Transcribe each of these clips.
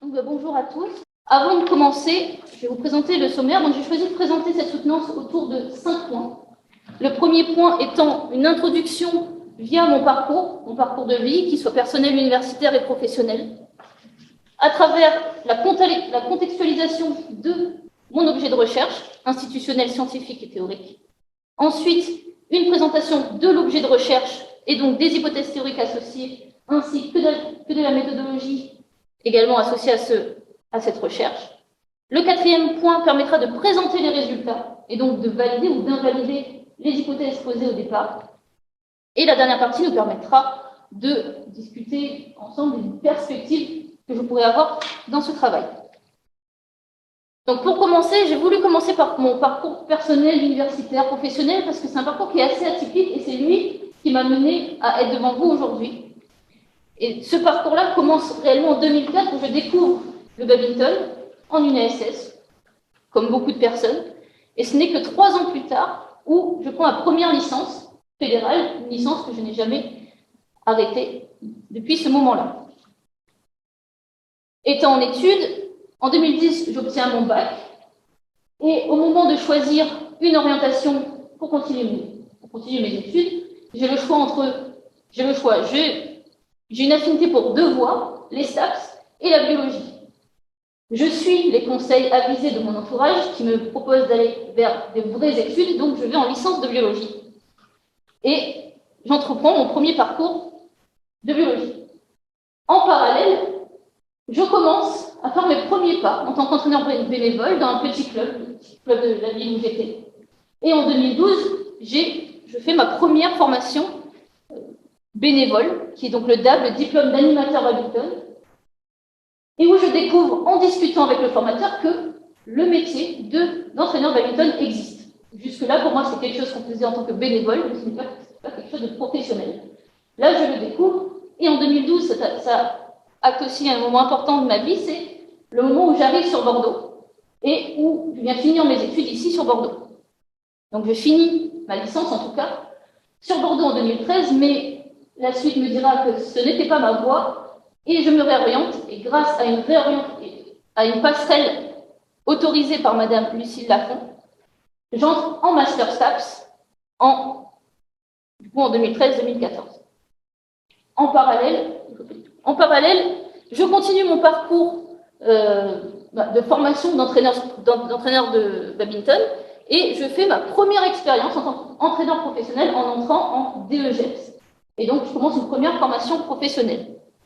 Bonjour à tous. Avant de commencer, je vais vous présenter le sommaire. J'ai choisi de présenter cette soutenance autour de 5 points. Le premier point étant une introduction via mon parcours de vie, qu'il soit personnel, universitaire et professionnel, à travers la contextualisation de mon objet de recherche, institutionnel, scientifique et théorique. Ensuite, une présentation de l'objet de recherche et donc des hypothèses théoriques associées, ainsi que de la méthodologie également associée à cette recherche. Le quatrième point permettra de présenter les résultats et donc de valider ou d'invalider les hypothèses posées au départ. Et la dernière partie nous permettra de discuter ensemble des perspectives que je pourrais avoir dans ce travail. Donc pour commencer, j'ai voulu commencer par mon parcours personnel, universitaire, professionnel, parce que c'est un parcours qui est assez atypique et c'est lui qui m'a mené à être devant vous aujourd'hui. Et ce parcours-là commence réellement en 2004 où je découvre le badminton en UNSS, comme beaucoup de personnes. Et ce n'est que 3 ans plus tard où je prends ma première licence fédérale, une licence que je n'ai jamais arrêtée depuis ce moment-là. Étant en études, en 2010, j'obtiens mon bac. Et au moment de choisir une orientation pour continuer mes études, j'ai une affinité pour 2 voies, les STAPS et la biologie. Je suis les conseils avisés de mon entourage qui me proposent d'aller vers des vraies études, donc je vais en licence de biologie. Et j'entreprends mon premier parcours de biologie. En parallèle, je commence à faire mes premiers pas en tant qu'entraîneur bénévole dans un petit club, le petit club de la ville où j'étais. Et en 2012, je fais ma première formation bénévole, qui est donc le DAB, le diplôme d'animateur badminton, et où je découvre, en discutant avec le formateur, que le métier d'entraîneur badminton existe. Jusque-là, pour moi, c'est quelque chose qu'on faisait en tant que bénévole, mais ce n'est pas quelque chose de professionnel. Là, je le découvre, et en 2012, ça acte aussi un moment important de ma vie, c'est le moment où j'arrive sur Bordeaux, et où je viens finir mes études ici sur Bordeaux. Donc, je finis ma licence, en tout cas, sur Bordeaux en 2013, mais la suite me dira que ce n'était pas ma voie, et je me réoriente, et grâce à une passerelle autorisée par Madame Lucille Lafont, j'entre en Master STAPS en 2013-2014. En parallèle, je continue mon parcours de formation d'entraîneur de badminton, et je fais ma première expérience en tant qu'entraîneur professionnel en entrant en DEGEPS. Et donc, je commence une première formation professionnelle.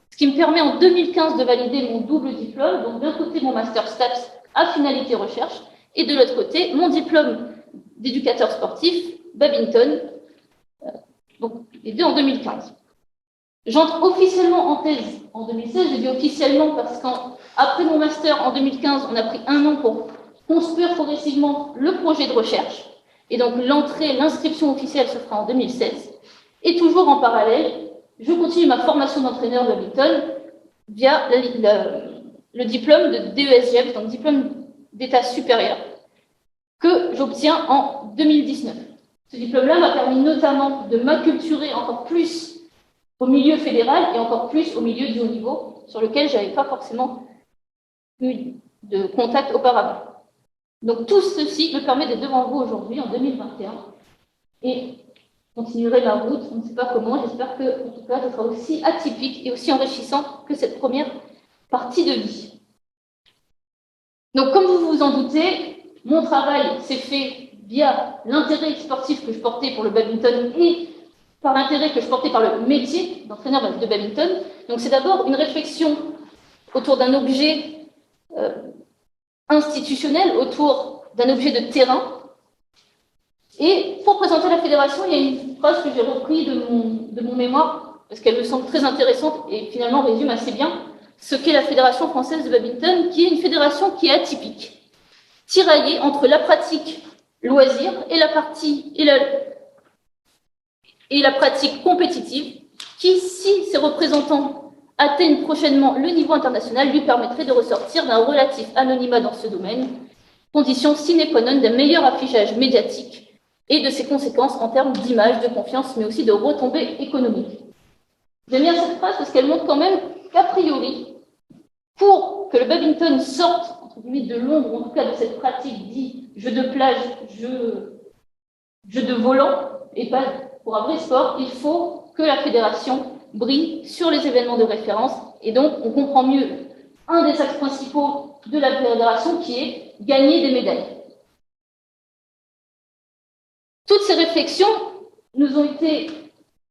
Ce qui me permet en 2015 de valider mon double diplôme, donc d'un côté mon master STAPS à finalité recherche, et de l'autre côté mon diplôme d'éducateur sportif, badminton, donc les deux en 2015. J'entre officiellement en thèse en 2016, je dis officiellement parce qu'après mon master en 2015, on a pris 1 an pour construire progressivement le projet de recherche, et donc l'inscription officielle se fera en 2016, et toujours en parallèle, je continue ma formation d'entraîneur de badminton via le diplôme de DESGEPS, donc diplôme d'état supérieur, que j'obtiens en 2019. Ce diplôme-là m'a permis notamment de m'acculturer encore plus au milieu fédéral et encore plus au milieu du haut niveau, sur lequel je n'avais pas forcément eu de contact auparavant. Donc tout ceci me permet d'être devant vous aujourd'hui, en 2021, et continuerai ma route, on ne sait pas comment, j'espère que, en tout cas, ce sera aussi atypique et aussi enrichissant que cette première partie de vie. Donc, comme vous vous en doutez, mon travail s'est fait via l'intérêt sportif que je portais pour le badminton et par l'intérêt que je portais par le métier d'entraîneur de badminton. Donc, c'est d'abord une réflexion autour d'un objet institutionnel, autour d'un objet de terrain. Et pour présenter la fédération, il y a une phrase que j'ai reprise de mon mémoire, parce qu'elle me semble très intéressante et finalement résume assez bien ce qu'est la Fédération française de badminton, qui est une fédération qui est atypique, tiraillée entre la pratique loisir et la pratique compétitive, qui, si ses représentants atteignent prochainement le niveau international, lui permettrait de ressortir d'un relatif anonymat dans ce domaine, condition sine qua non d'un meilleur affichage médiatique et de ses conséquences en termes d'image, de confiance, mais aussi de retombées économiques. J'aime bien cette phrase parce qu'elle montre quand même qu'a priori, pour que le badminton sorte, entre guillemets, de l'ombre, en tout cas de cette pratique dit jeu de plage, jeu de volant, et pas pour un vrai sport, il faut que la fédération brille sur les événements de référence. Et donc, on comprend mieux un des axes principaux de la fédération qui est gagner des médailles. Toutes ces réflexions nous ont été,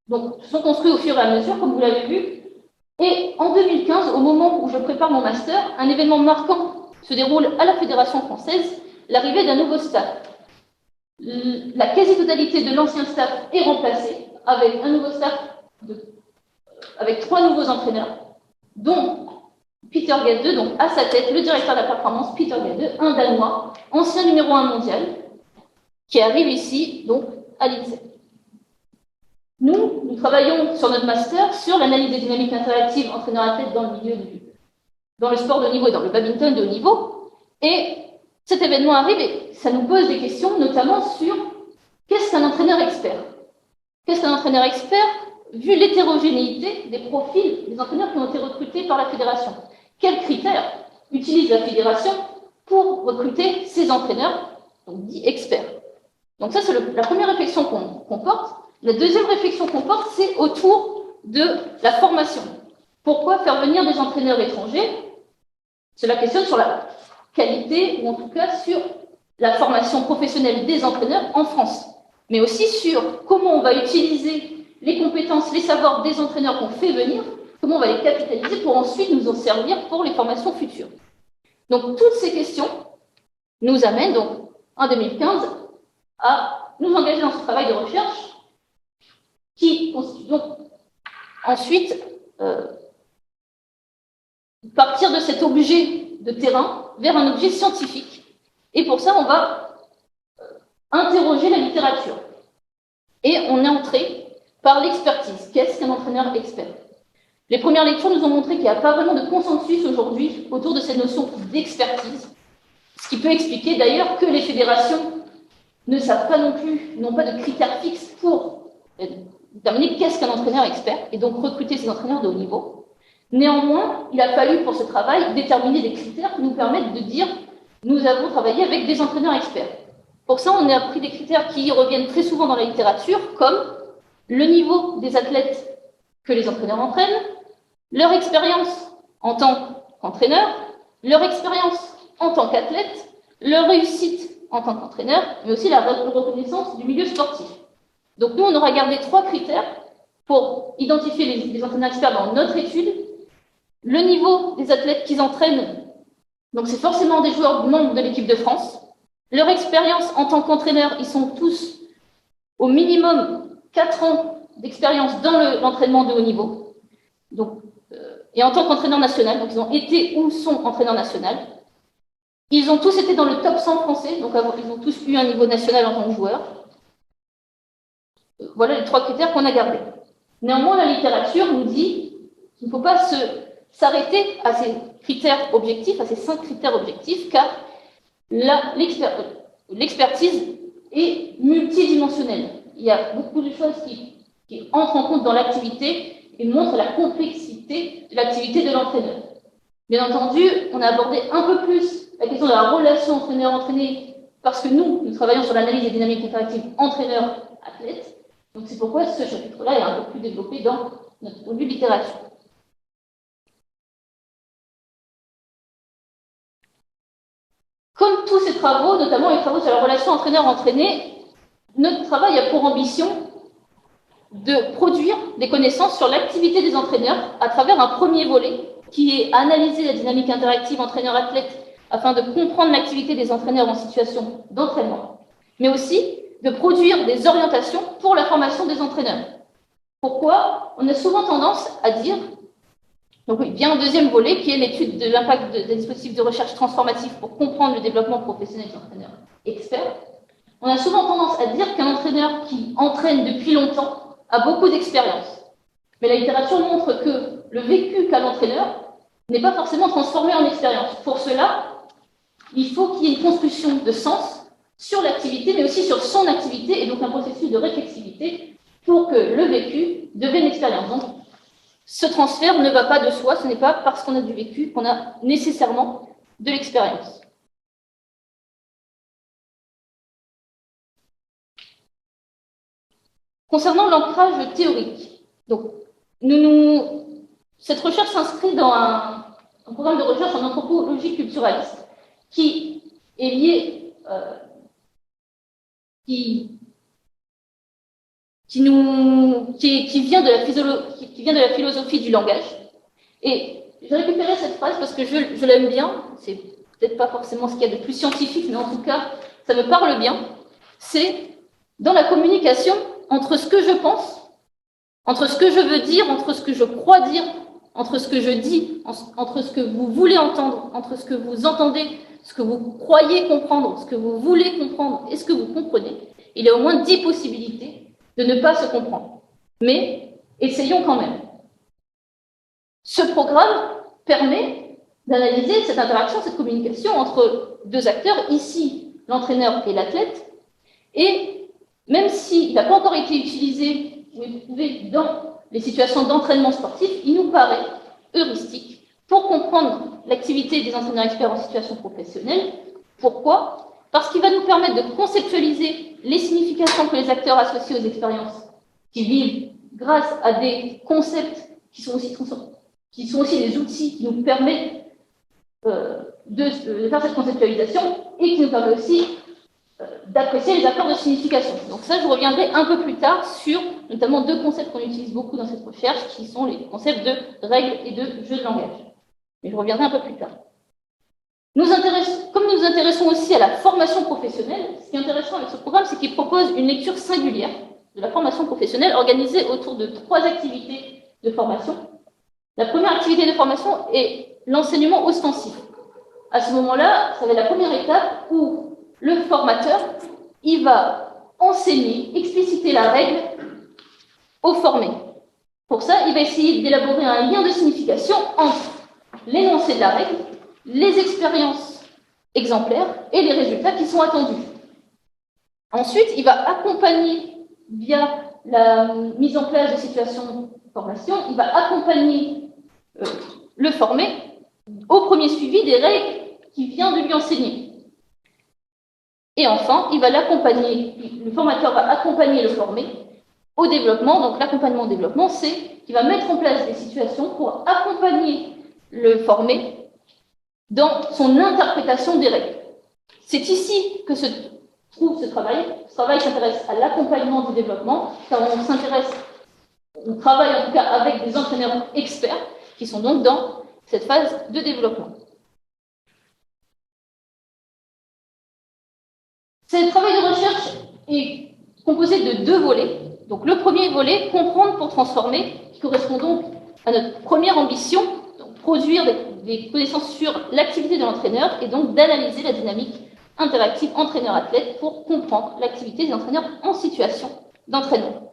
donc, sont construites au fur et à mesure, comme vous l'avez vu. Et en 2015, au moment où je prépare mon master, un événement marquant se déroule à la Fédération française, l'arrivée d'un nouveau staff. La quasi-totalité de l'ancien staff est remplacée avec un nouveau staff avec 3 nouveaux entraîneurs, dont Peter Gade, donc à sa tête, le directeur de la performance, Peter Gade, un Danois, ancien numéro 1 mondial, qui arrive ici, donc, à l'INSEP. Nous travaillons sur notre master sur l'analyse des dynamiques interactives entraîneur-athlète dans le sport de haut niveau et dans le badminton de haut niveau. Et cet événement arrive et ça nous pose des questions, notamment sur qu'est-ce qu'un entraîneur expert? Qu'est-ce qu'un entraîneur expert, vu l'hétérogénéité des profils des entraîneurs qui ont été recrutés par la fédération? Quels critères utilise la fédération pour recruter ces entraîneurs, donc dits experts? Donc ça, c'est la première réflexion qu'on porte. La deuxième réflexion qu'on porte, c'est autour de la formation. Pourquoi faire venir des entraîneurs étrangers? Cela questionne sur la qualité, ou en tout cas sur la formation professionnelle des entraîneurs en France, mais aussi sur comment on va utiliser les compétences, les savoirs des entraîneurs qu'on fait venir, comment on va les capitaliser pour ensuite nous en servir pour les formations futures. Donc toutes ces questions nous amènent donc en 2015 à nous engager dans ce travail de recherche qui constitue donc ensuite partir de cet objet de terrain vers un objet scientifique. Et pour ça, on va interroger la littérature. Et on est entré par l'expertise. Qu'est-ce qu'un entraîneur expert? Les premières lectures nous ont montré qu'il n'y a pas vraiment de consensus aujourd'hui autour de cette notion d'expertise, ce qui peut expliquer d'ailleurs que les fédérations ne savent pas non plus, n'ont pas de critères fixes pour déterminer qu'est-ce qu'un entraîneur expert et donc recruter ces entraîneurs de haut niveau. Néanmoins, il a fallu pour ce travail déterminer des critères qui nous permettent de dire nous avons travaillé avec des entraîneurs experts. Pour ça, on a pris des critères qui reviennent très souvent dans la littérature, comme le niveau des athlètes que les entraîneurs entraînent, leur expérience en tant qu'entraîneur, leur expérience en tant qu'athlète, leur réussite en tant qu'entraîneur, mais aussi la reconnaissance du milieu sportif. Donc nous, on aura gardé 3 critères pour identifier les entraîneurs experts dans notre étude. Le niveau des athlètes qu'ils entraînent, donc c'est forcément des joueurs membres de l'équipe de France. Leur expérience en tant qu'entraîneur, ils sont tous au minimum 4 ans d'expérience dans l'entraînement de haut niveau. Donc, et en tant qu'entraîneur national, donc ils ont été ou sont entraîneurs national. Ils ont tous été dans le top 100 français, donc ils ont tous eu un niveau national en tant que joueur. Voilà les 3 critères qu'on a gardés. Néanmoins, la littérature nous dit qu'il ne faut pas s'arrêter à ces critères objectifs, à ces 5 critères objectifs, car l'expertise est multidimensionnelle. Il y a beaucoup de choses qui entrent en compte dans l'activité et montrent la complexité de l'activité de l'entraîneur. Bien entendu, on a abordé un peu plus la question de la relation entraîneur-entraîné parce que nous travaillons sur l'analyse des dynamiques interactives entraîneur-athlète. Donc c'est pourquoi ce chapitre-là est un peu plus développé dans notre point de vue de littérature. Comme tous ces travaux, notamment les travaux sur la relation entraîneur-entraîné, notre travail a pour ambition de produire des connaissances sur l'activité des entraîneurs à travers un premier volet qui est analyser la dynamique interactive entraîneur-athlète afin de comprendre l'activité des entraîneurs en situation d'entraînement, mais aussi de produire des orientations pour la formation des entraîneurs. Pourquoi? On a souvent tendance à dire, donc oui, vient un deuxième volet qui est l'étude de l'impact des dispositifs de recherche transformatifs pour comprendre le développement professionnel des entraîneurs experts. On a souvent tendance à dire qu'un entraîneur qui entraîne depuis longtemps a beaucoup d'expérience. Mais la littérature montre que le vécu qu'a l'entraîneur n'est pas forcément transformé en expérience. Pour cela, il faut qu'il y ait une construction de sens sur l'activité, mais aussi sur son activité, et donc un processus de réflexivité pour que le vécu devienne expérience. Donc, ce transfert ne va pas de soi, ce n'est pas parce qu'on a du vécu qu'on a nécessairement de l'expérience. Concernant l'ancrage théorique, donc, cette recherche s'inscrit dans un programme de recherche en anthropologie culturaliste qui est lié, qui vient de la philosophie du langage. Et j'ai récupéré cette phrase parce que je l'aime bien. C'est peut-être pas forcément ce qu'il y a de plus scientifique, mais en tout cas, ça me parle bien. C'est dans la communication entre ce que je pense, entre ce que je veux dire, entre ce que je crois dire, entre ce que je dis, entre ce que vous voulez entendre, entre ce que vous entendez, ce que vous croyez comprendre, ce que vous voulez comprendre et ce que vous comprenez. Il y a au moins 10 possibilités de ne pas se comprendre. Mais essayons quand même. Ce programme permet d'analyser cette interaction, cette communication entre deux acteurs, ici l'entraîneur et l'athlète, et même s'il n'a pas encore été utilisé ou éprouvé dans les situations d'entraînement sportif, il nous paraît heuristique pour comprendre l'activité des entraîneurs experts en situation professionnelle. Pourquoi? Parce qu'il va nous permettre de conceptualiser les significations que les acteurs associent aux expériences qu'ils vivent grâce à des concepts qui sont aussi des outils qui nous permettent de faire cette conceptualisation et qui nous permet aussi d'apprécier les accords de signification. Donc ça, je reviendrai un peu plus tard sur notamment 2 concepts qu'on utilise beaucoup dans cette recherche, qui sont les concepts de règles et de jeux de langage. Mais je reviendrai un peu plus tard. Comme nous nous intéressons aussi à la formation professionnelle, ce qui est intéressant avec ce programme, c'est qu'il propose une lecture singulière de la formation professionnelle organisée autour de 3 activités de formation. La première activité de formation est l'enseignement ostensif. À ce moment-là, ça va être la première étape où le formateur, il va enseigner, expliciter la règle au formé. Pour ça, il va essayer d'élaborer un lien de signification entre l'énoncé de la règle, les expériences exemplaires et les résultats qui sont attendus. Ensuite, il va accompagner, via la mise en place de situations de formation, il va accompagner le formé au premier suivi des règles qu'il vient de lui enseigner. Et enfin, le formateur va accompagner le formé au développement. Donc l'accompagnement au développement, c'est qu'il va mettre en place des situations pour accompagner le formé dans son interprétation des règles. C'est ici que se trouve ce travail. Ce travail s'intéresse à l'accompagnement du développement, car on travaille en tout cas avec des entraîneurs experts qui sont donc dans cette phase de développement. Ce travail de recherche est composé de 2 volets. Donc le premier volet, comprendre pour transformer, qui correspond donc à notre première ambition, donc produire des connaissances sur l'activité de l'entraîneur et donc d'analyser la dynamique interactive entraîneur-athlète pour comprendre l'activité des entraîneurs en situation d'entraînement.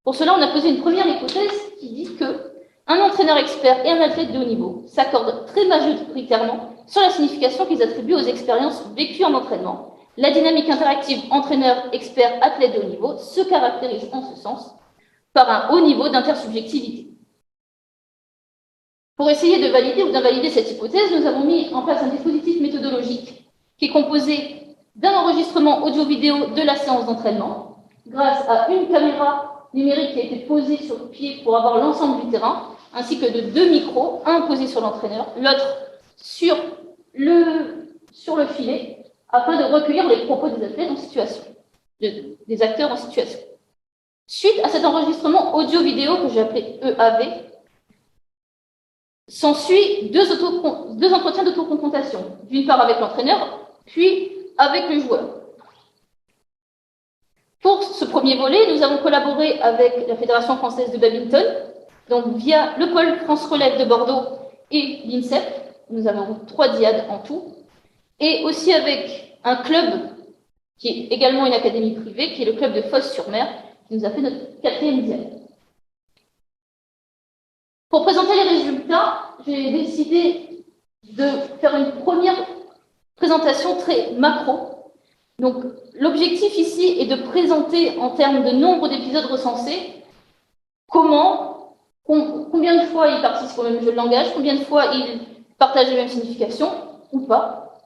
Pour cela, on a posé une première hypothèse qui dit qu'un entraîneur expert et un athlète de haut niveau s'accordent très majoritairement sur la signification qu'ils attribuent aux expériences vécues en entraînement. La dynamique interactive entraîneur-expert-athlète de haut niveau se caractérise en ce sens par un haut niveau d'intersubjectivité. Pour essayer de valider ou d'invalider cette hypothèse, nous avons mis en place un dispositif méthodologique qui est composé d'un enregistrement audio-vidéo de la séance d'entraînement grâce à une caméra numérique qui a été posée sur le pied pour avoir l'ensemble du terrain, ainsi que de 2 micros, un posé sur l'entraîneur, l'autre sur le filet, afin de recueillir les propos des athlètes en situation, des acteurs en situation. Suite à cet enregistrement audio-vidéo que j'ai appelé EAV, s'ensuit 2 entretiens d'autoconfrontation, d'une part avec l'entraîneur, puis avec le joueur. Pour ce premier volet, nous avons collaboré avec la Fédération française de badminton, donc via le pôle France Relève de Bordeaux et l'INSEP. Nous avons 3 diades en tout, et aussi avec un club qui est également une académie privée, qui est le club de Fos-sur-Mer, qui nous a fait notre 4e diade. Pour présenter les résultats, j'ai décidé de faire une première présentation très macro. Donc, l'objectif ici est de présenter en termes de nombre d'épisodes recensés comment combien de fois ils participent au même jeu de langage, combien de fois ils partagent les mêmes significations ou pas.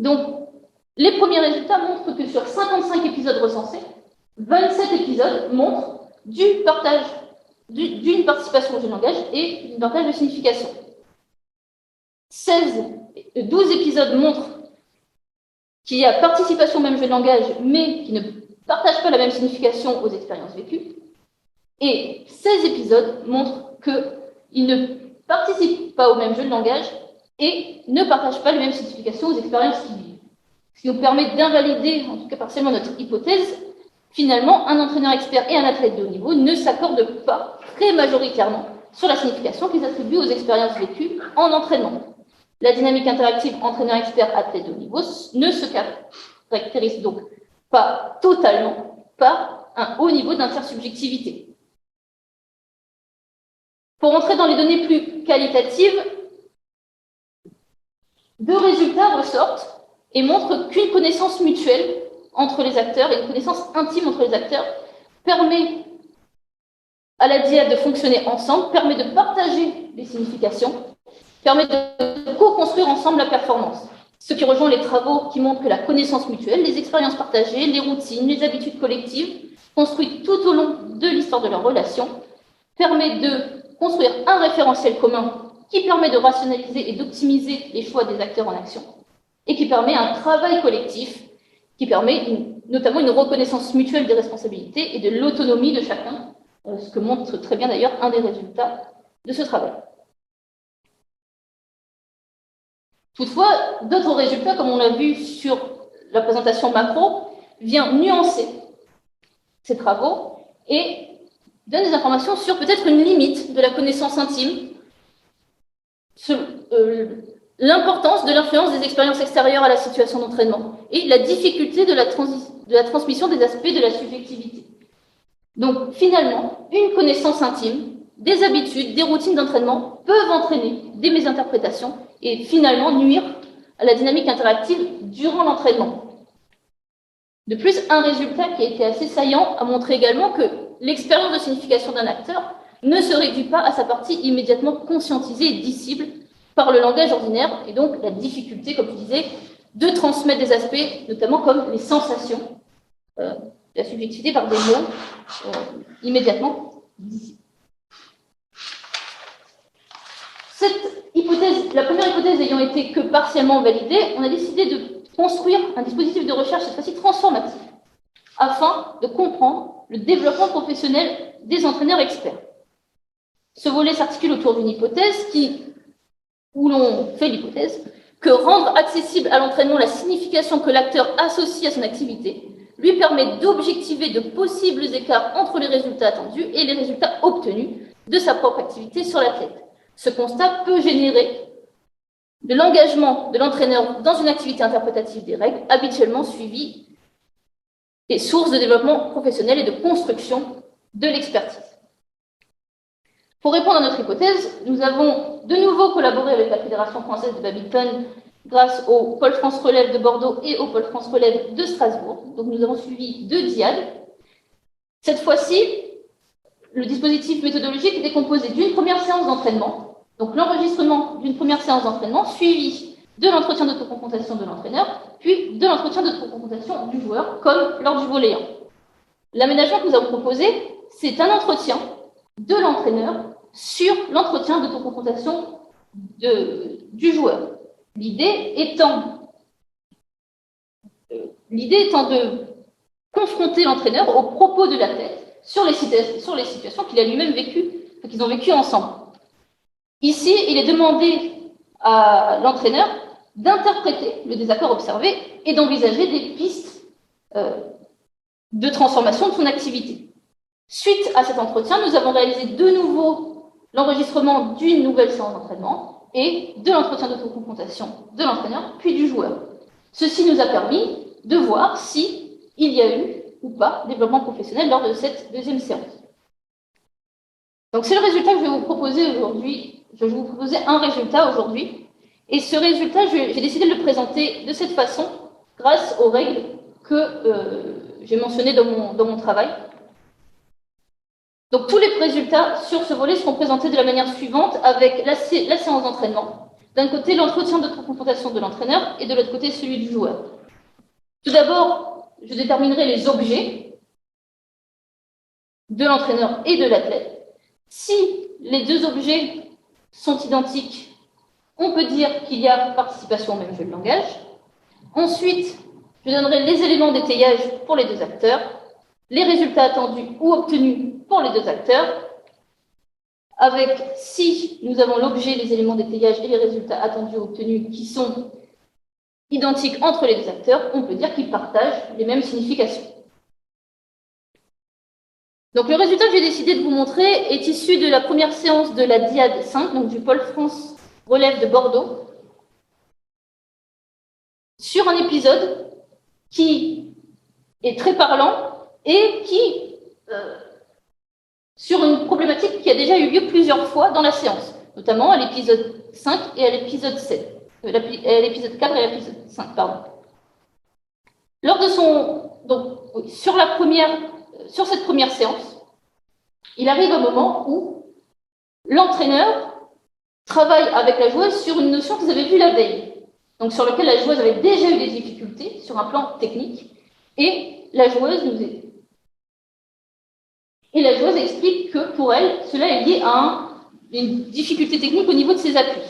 Donc, les premiers résultats montrent que sur 55 épisodes recensés, 27 épisodes montrent du partage, d'une participation au jeu de langage et d'un partage de signification. 12 épisodes montrent qu'il y a participation au même jeu de langage, mais qui ne partagent pas la même signification aux expériences vécues. Et 16 épisodes montrent qu'ils ne participent pas au même jeu de langage et ne partagent pas les mêmes significations aux expériences qu'ils vivent. Ce qui nous permet d'invalider, en tout cas partiellement, notre hypothèse. Finalement, un entraîneur expert et un athlète de haut niveau ne s'accordent pas très majoritairement sur la signification qu'ils attribuent aux expériences vécues en entraînement. La dynamique interactive entraîneur-expert-athlète de haut niveau ne se caractérise donc pas totalement par un haut niveau d'intersubjectivité. Pour entrer dans les données plus qualitatives, 2 résultats ressortent et montrent qu'une connaissance mutuelle entre les acteurs et une connaissance intime entre les acteurs permet à la diade de fonctionner ensemble, permet de partager les significations, permet de co-construire ensemble la performance. Ce qui rejoint les travaux qui montrent que la connaissance mutuelle, les expériences partagées, les routines, les habitudes collectives, construites tout au long de l'histoire de leur relation, permet de construire un référentiel commun qui permet de rationaliser et d'optimiser les choix des acteurs en action et qui permet un travail collectif qui permet notamment une reconnaissance mutuelle des responsabilités et de l'autonomie de chacun, ce que montre très bien d'ailleurs un des résultats de ce travail. Toutefois, d'autres résultats, comme on l'a vu sur la présentation macro, viennent nuancer ces travaux et donnent des informations sur peut-être une limite de la connaissance intime, sur l'importance de l'influence des expériences extérieures à la situation d'entraînement et la difficulté de la transmission des aspects de la subjectivité. Donc, finalement, une connaissance intime, des habitudes, des routines d'entraînement peuvent entraîner des mésinterprétations et finalement nuire à la dynamique interactive durant l'entraînement. De plus, un résultat qui a été assez saillant a montré également que l'expérience de signification d'un acteur ne se réduit pas à sa partie immédiatement conscientisée et dissible par le langage ordinaire, et donc la difficulté, comme je disais, de transmettre des aspects, notamment comme les sensations, la subjectivité par des mots immédiatement dissibles. Cette hypothèse, la première hypothèse ayant été que partiellement validée, on a décidé de construire un dispositif de recherche, cette fois-ci transformatif, afin de comprendre le développement professionnel des entraîneurs experts. Ce volet s'articule autour d'une hypothèse où l'on fait l'hypothèse que rendre accessible à l'entraînement la signification que l'acteur associe à son activité lui permet d'objectiver de possibles écarts entre les résultats attendus et les résultats obtenus de sa propre activité sur l'athlète. Ce constat peut générer de l'engagement de l'entraîneur dans une activité interprétative des règles habituellement suivie et source de développement professionnel et de construction de l'expertise. Pour répondre à notre hypothèse, nous avons de nouveau collaboré avec la Fédération française de badminton grâce au Pôle France Relève de Bordeaux et au Pôle France Relève de Strasbourg. Donc nous avons suivi 2 diades. Cette fois-ci, le dispositif méthodologique était composé d'une première séance d'entraînement, donc l'enregistrement d'une première séance d'entraînement suivi de l'entretien d'autoconfrontation de l'entraîneur, puis de l'entretien d'autoconfrontation du joueur, comme lors du volley 1. L'aménagement que nous avons proposé, c'est un entretien de l'entraîneur sur l'entretien d'autoconfrontation du joueur. L'idée étant de confronter l'entraîneur aux propos de l'athlète sur les situations qu'il a lui-même vécues, qu'ils ont vécues ensemble. Ici, il est demandé à l'entraîneur d'interpréter le désaccord observé et d'envisager des pistes de transformation de son activité. Suite à cet entretien, nous avons réalisé de nouveau l'enregistrement d'une nouvelle séance d'entraînement et de l'entretien d'autoconfrontation de l'entraîneur, puis du joueur. Ceci nous a permis de voir s'il y a eu ou pas développement professionnel lors de cette deuxième séance. Donc c'est le résultat que je vais vous proposer aujourd'hui. Je vais vous proposer un résultat aujourd'hui. Et ce résultat, j'ai décidé de le présenter de cette façon grâce aux règles que j'ai mentionnées dans mon travail. Donc tous les résultats sur ce volet seront présentés de la manière suivante avec la séance d'entraînement. D'un côté, l'entretien de confrontation de l'entraîneur et de l'autre côté, celui du joueur. Tout d'abord, je déterminerai les objets de l'entraîneur et de l'athlète. Si les deux objets sont identiques, on peut dire qu'il y a participation au même jeu de langage. Ensuite, je donnerai les éléments d'étayage pour les deux acteurs, les résultats attendus ou obtenus pour les deux acteurs, avec, si nous avons l'objet, les éléments d'étayage et les résultats attendus ou obtenus qui sont identiques entre les deux acteurs, on peut dire qu'ils partagent les mêmes significations. Donc le résultat que j'ai décidé de vous montrer est issu de la première séance de la Diade 5, donc du Pôle France Relève de Bordeaux, sur un épisode qui est très parlant et qui, sur une problématique qui a déjà eu lieu plusieurs fois dans la séance, notamment à l'épisode 5 et à l'épisode 7, à l'épisode 4 et à l'épisode 5, pardon. Lors de son, donc, oui, sur cette première séance, il arrive un moment où l'entraîneur travaille avec la joueuse sur une notion qu'ils avaient vue la veille, donc sur laquelle la joueuse avait déjà eu des difficultés sur un plan technique, et la joueuse explique que pour elle, cela est lié à une difficulté technique au niveau de ses appuis.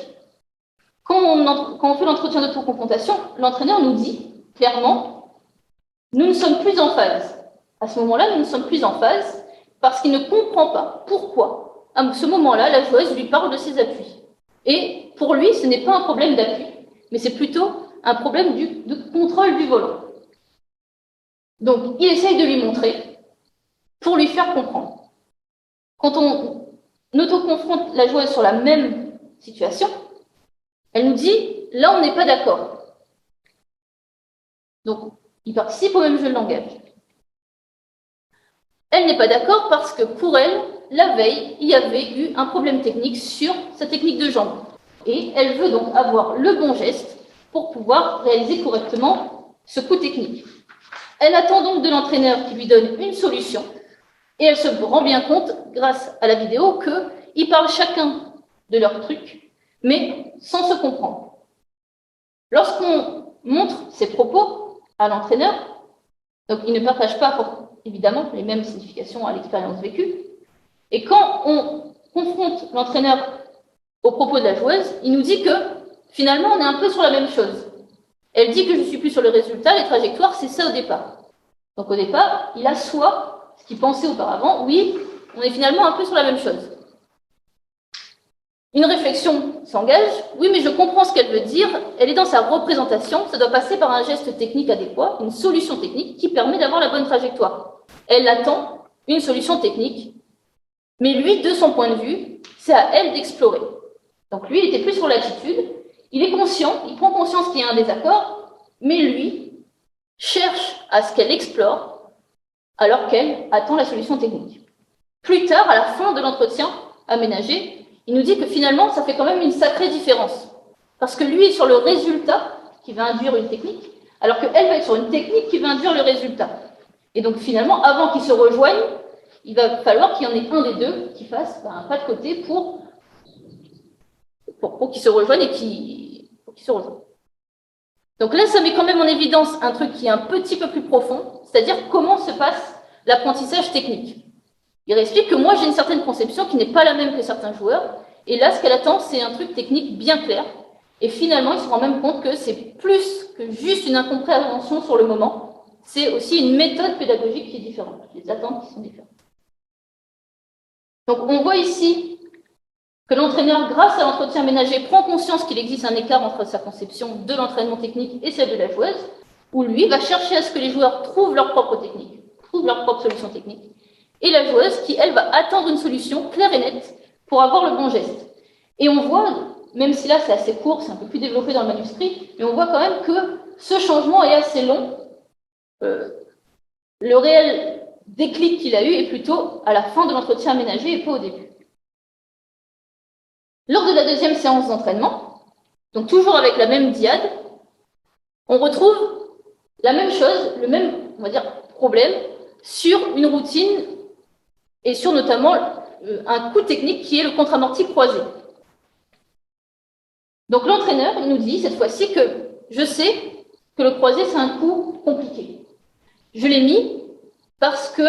Quand on fait l'entretien d'autoconfrontation, l'entraîneur nous dit clairement, nous ne sommes plus en phase. À ce moment-là, nous ne sommes plus en phase parce qu'il ne comprend pas pourquoi, à ce moment-là, la joueuse lui parle de ses appuis. Et pour lui, ce n'est pas un problème d'appui, mais c'est plutôt un problème de contrôle du volant. Donc, il essaye de lui montrer pour lui faire comprendre. Quand on auto-confronte la joueuse sur la même situation, elle nous dit, là, on n'est pas d'accord. Donc, il participe au même jeu de langage. Elle n'est pas d'accord parce que pour elle, la veille, il y avait eu un problème technique sur sa technique de jambe. Et elle veut donc avoir le bon geste pour pouvoir réaliser correctement ce coup technique. Elle attend donc de l'entraîneur qui lui donne une solution et elle se rend bien compte, grâce à la vidéo, qu'ils parlent chacun de leur truc, mais sans se comprendre. Lorsqu'on montre ces propos à l'entraîneur, donc il ne partage pas évidemment les mêmes significations à l'expérience vécue, et quand on confronte l'entraîneur aux propos de la joueuse, il nous dit que finalement on est un peu sur la même chose. Elle dit que je ne suis plus sur le résultat, les trajectoires, c'est ça au départ. Donc au départ, il assoit ce qu'il pensait auparavant, oui, on est finalement un peu sur la même chose. Une réflexion s'engage, oui, mais je comprends ce qu'elle veut dire, elle est dans sa représentation, ça doit passer par un geste technique adéquat, une solution technique qui permet d'avoir la bonne trajectoire. Elle attend une solution technique, mais lui, de son point de vue, c'est à elle d'explorer. Donc lui, il était plus sur l'attitude, il est conscient, il prend conscience qu'il y a un désaccord, mais lui cherche à ce qu'elle explore alors qu'elle attend la solution technique. Plus tard, à la fin de l'entretien aménagé, il nous dit que finalement, ça fait quand même une sacrée différence. Parce que lui est sur le résultat qui va induire une technique, alors qu'elle va être sur une technique qui va induire le résultat. Et donc finalement, avant qu'ils se rejoignent, il va falloir qu'il y en ait un des deux qui fasse un pas de côté pour qu'ils se rejoignent et qu'ils se rejoignent. Donc là, ça met quand même en évidence un truc qui est un petit peu plus profond, c'est-à-dire comment se passe l'apprentissage technique. Il explique que moi, j'ai une certaine conception qui n'est pas la même que certains joueurs, et là, ce qu'elle attend, c'est un truc technique bien clair, et finalement, il se rend même compte que c'est plus que juste une incompréhension sur le moment, c'est aussi une méthode pédagogique qui est différente, les attentes qui sont différentes. Donc, on voit ici que l'entraîneur, grâce à l'entretien ménager, prend conscience qu'il existe un écart entre sa conception de l'entraînement technique et celle de la joueuse, où lui va chercher à ce que les joueurs trouvent leur propre technique, trouvent leur propre solution technique, et la joueuse qui, elle, va attendre une solution claire et nette pour avoir le bon geste. Et on voit, même si là c'est assez court, c'est un peu plus développé dans le manuscrit, mais on voit quand même que ce changement est assez long. Le réel déclic qu'il a eu est plutôt à la fin de l'entretien aménagé et pas au début. Lors de la deuxième séance d'entraînement, donc toujours avec la même diade, on retrouve la même chose, le même, on va dire, problème, sur une routine et sur notamment un coût technique qui est le contre-amorti croisé. Donc l'entraîneur, il nous dit cette fois-ci que je sais que le croisé, c'est un coût compliqué. Je l'ai mis parce que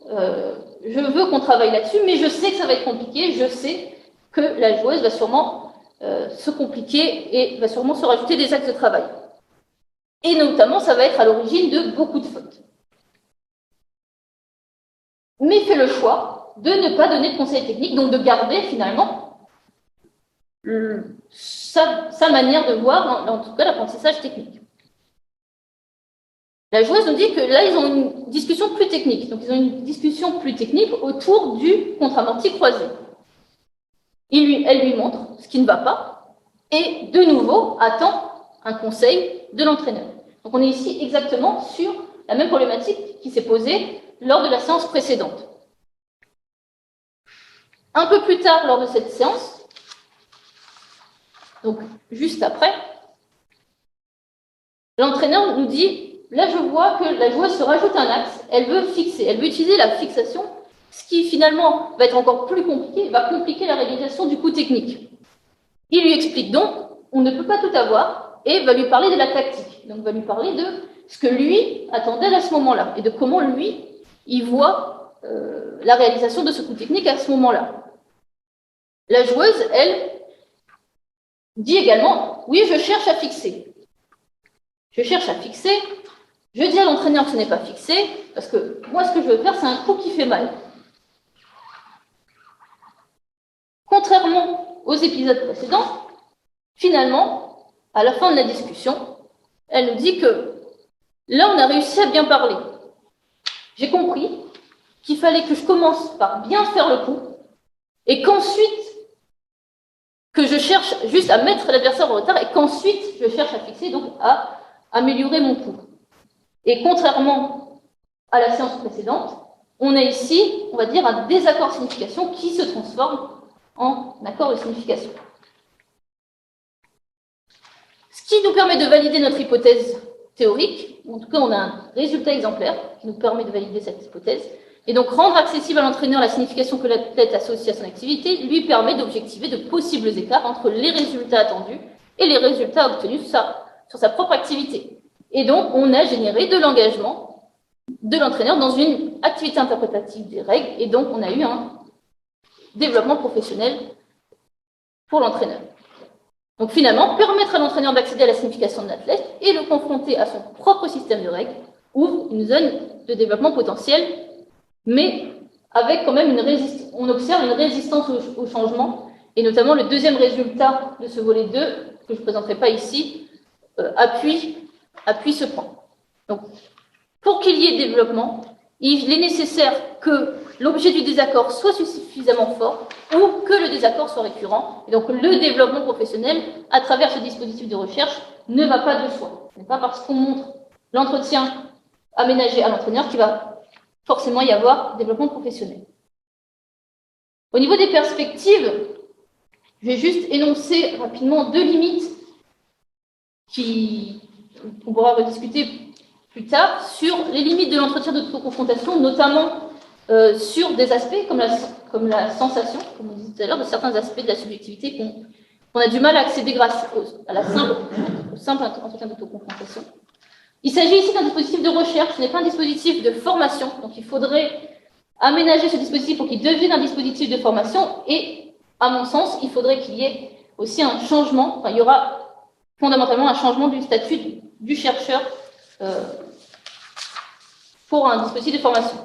je veux qu'on travaille là-dessus, mais je sais que ça va être compliqué, je sais que la joueuse va sûrement se compliquer et va sûrement se rajouter des axes de travail. Et notamment, ça va être à l'origine de beaucoup de fautes. Mais fait le choix de ne pas donner de conseils techniques, donc de garder finalement sa manière de voir, en tout cas l'apprentissage technique. La joueuse nous dit que là, ils ont une discussion plus technique. Donc, ils ont une discussion plus technique autour du contre-amorti croisé. Elle lui montre ce qui ne va pas et, de nouveau, attend un conseil de l'entraîneur. Donc, on est ici exactement sur la même problématique qui s'est posée lors de la séance précédente. Un peu plus tard, lors de cette séance, donc juste après, l'entraîneur nous dit « Là, je vois que la joueuse se rajoute un axe, elle veut fixer, elle veut utiliser la fixation, ce qui finalement va être encore plus compliqué, va compliquer la réalisation du coût technique. » Il lui explique donc « On ne peut pas tout avoir » et va lui parler de la tactique, donc va lui parler de ce que lui attendait à ce moment-là et de comment lui, il voit la réalisation de ce coût technique à ce moment-là. La joueuse, elle, dit également « Oui, je cherche à fixer. Je cherche à fixer. Je dis à l'entraîneur que ce n'est pas fixé, parce que moi, ce que je veux faire, c'est un coup qui fait mal. » Contrairement aux épisodes précédents, finalement, à la fin de la discussion, elle nous dit que là, on a réussi à bien parler. J'ai compris qu'il fallait que je commence par bien faire le coup, et qu'ensuite, que je cherche juste à mettre l'adversaire en retard, et qu'ensuite, je cherche à fixer, donc à améliorer mon coup. Et contrairement à la séance précédente, on a ici, on va dire, un désaccord de signification qui se transforme en accord de signification. Ce qui nous permet de valider notre hypothèse théorique, en tout cas on a un résultat exemplaire qui nous permet de valider cette hypothèse, et donc rendre accessible à l'entraîneur la signification que l'athlète associe à son activité lui permet d'objectiver de possibles écarts entre les résultats attendus et les résultats obtenus sur sa propre activité. Et donc, on a généré de l'engagement de l'entraîneur dans une activité interprétative des règles, et donc on a eu un développement professionnel pour l'entraîneur. Donc finalement, permettre à l'entraîneur d'accéder à la signification de l'athlète et le confronter à son propre système de règles ouvre une zone de développement potentiel, mais avec quand même on observe une résistance au changement, et notamment le deuxième résultat de ce volet 2, que je ne présenterai pas ici, appuie ce point. Donc, pour qu'il y ait développement, il est nécessaire que l'objet du désaccord soit suffisamment fort ou que le désaccord soit récurrent. Et donc, le développement professionnel, à travers ce dispositif de recherche, ne va pas de soi. Ce n'est pas parce qu'on montre l'entretien aménagé à l'entraîneur qu'il va forcément y avoir développement professionnel. Au niveau des perspectives, je vais juste énoncer rapidement deux limites qu'on pourra rediscuter plus tard sur les limites de l'entretien d'autoconfrontation, notamment sur des aspects comme la sensation, comme on disait tout à l'heure, de certains aspects de la subjectivité qu'on a du mal à accéder grâce au simple entretien d'autoconfrontation. Il s'agit ici d'un dispositif de recherche, ce n'est pas un dispositif de formation, donc il faudrait aménager ce dispositif pour qu'il devienne un dispositif de formation, et à mon sens, il faudrait qu'il y ait aussi un changement, il y aura fondamentalement un changement du statut du chercheur pour un dispositif de formation.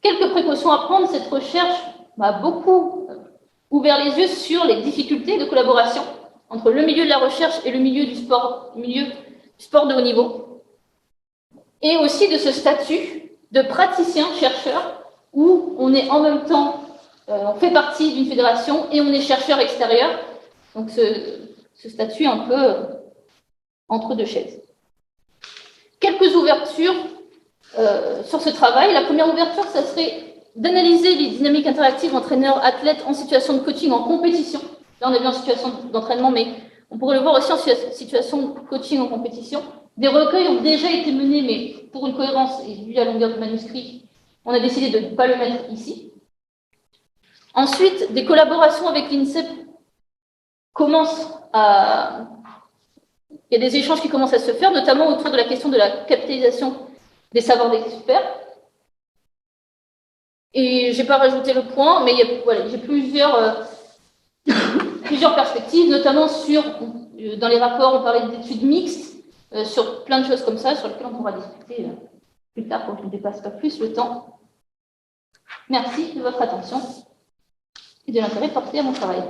Quelques précautions à prendre, cette recherche m'a beaucoup ouvert les yeux sur les difficultés de collaboration entre le milieu de la recherche et le milieu du sport de haut niveau, et aussi de ce statut de praticien-chercheur où on est en même temps, on fait partie d'une fédération et on est chercheur extérieur, donc ce statut un peu entre deux chaises. Quelques ouvertures sur ce travail. La première ouverture, ça serait d'analyser les dynamiques interactives entraîneurs-athlètes en situation de coaching en compétition. Là, on est bien en situation d'entraînement, mais on pourrait le voir aussi en situation de coaching en compétition. Des recueils ont déjà été menés, mais pour une cohérence et vu la longueur du manuscrit, on a décidé de ne pas le mettre ici. Ensuite, des collaborations avec l'INSEP commencent à... Il y a des échanges qui commencent à se faire, notamment autour de la question de la capitalisation des savoirs d'experts. Et je n'ai pas rajouté le point, mais j'ai plusieurs perspectives, notamment dans les rapports, on parlait d'études mixtes, sur plein de choses comme ça, sur lesquelles on pourra discuter plus tard quand je ne dépasse pas plus le temps. Merci de votre attention et de l'intérêt porté à mon travail.